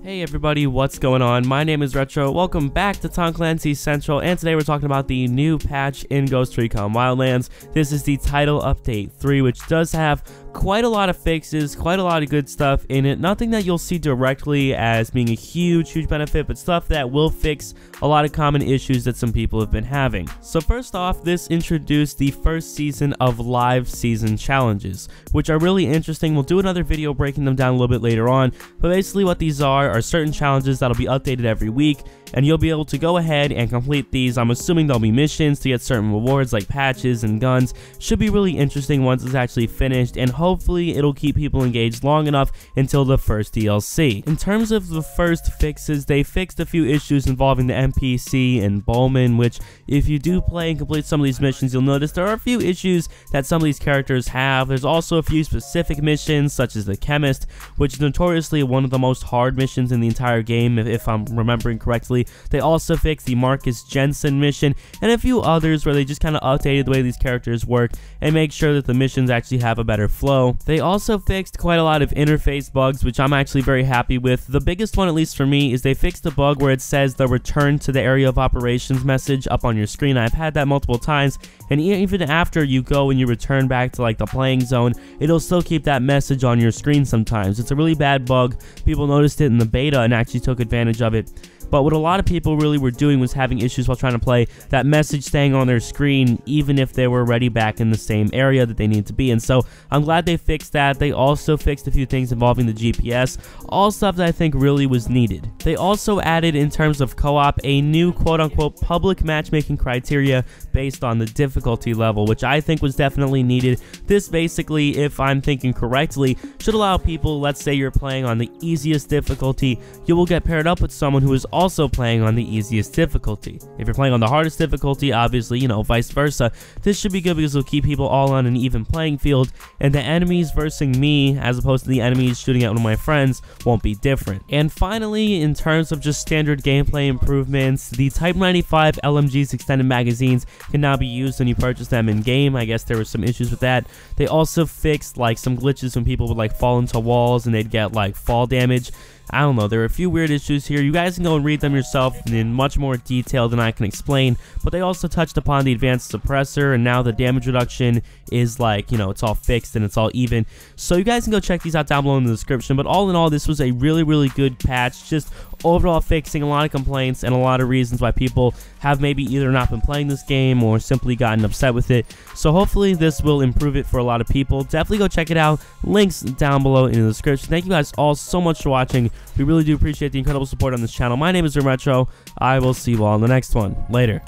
Hey everybody, what's going on? My name is Retro. Welcome back to Tom Clancy's Central, and today we're talking about the new patch in Ghost Recon Wildlands. This is the title update 3, which does have quite a lot of fixes, quite a lot of good stuff in it. Nothing that you'll see directly as being a huge benefit, but stuff that will fix a lot of common issues that some people have been having. So first off, this introduced the first season of live season challenges, which are really interesting. We'll do another video breaking them down a little bit later on, but basically what these are certain challenges that'll be updated every week, and you'll be able to go ahead and complete these. I'm assuming there'll be missions to get certain rewards like patches and guns. Should be really interesting once it's actually finished, and hopefully it'll keep people engaged long enough until the first DLC. In terms of the first fixes, they fixed a few issues involving the NPC and Bowman, which if you do play and complete some of these missions, you'll notice there are a few issues that some of these characters have. There's also a few specific missions, such as the Chemist, which is notoriously one of the most hard missions in the entire game, if I'm remembering correctly. They also fixed the Marcus Jensen mission and a few others where they just kind of updated the way these characters work and make sure that the missions actually have a better flow. They also fixed quite a lot of interface bugs, which I'm actually very happy with. The biggest one, at least for me, is they fixed the bug where it says the return to the area of operations message up on your screen. I've had that multiple times, and even after you go and you return back to like the playing zone, it'll still keep that message on your screen sometimes. It's a really bad bug. People noticed it in the beta and actually took advantage of it. But what a lot of people really were doing was having issues while trying to play, that message staying on their screen even if they were already back in the same area that they need to be in. So I'm glad they fixed that. They also fixed a few things involving the GPS, all stuff that I think really was needed. They also added, in terms of co-op, a new quote-unquote public matchmaking criteria based on the difficulty level, which I think was definitely needed. This basically, if I'm thinking correctly, should allow people, let's say you're playing on the easiest difficulty, you will get paired up with someone who is also playing on the easiest difficulty. If you're playing on the hardest difficulty, obviously, vice versa. This should be good because it'll keep people all on an even playing field, and the enemies versing me, as opposed to the enemies shooting at one of my friends, won't be different. And finally, in terms of just standard gameplay improvements, the Type 95 LMG's extended magazines can now be used when you purchase them in game. I guess there were some issues with that. They also fixed like some glitches when people would like fall into walls and they'd get like fall damage. I don't know, there are a few weird issues here. You guys can go and read them yourself in much more detail than I can explain, but they also touched upon the advanced suppressor, and now the damage reduction is like, it's all fixed and it's all even. So you guys can go check these out down below in the description, but all in all, this was a really good patch, just overall fixing a lot of complaints and a lot of reasons why people have maybe either not been playing this game or simply gotten upset with it. So hopefully this will improve it for a lot of people. Definitely go check it out. Links down below in the description. Thank you guys all so much for watching. We really do appreciate the incredible support on this channel. My name is Retro. I will see you all in the next one. Later.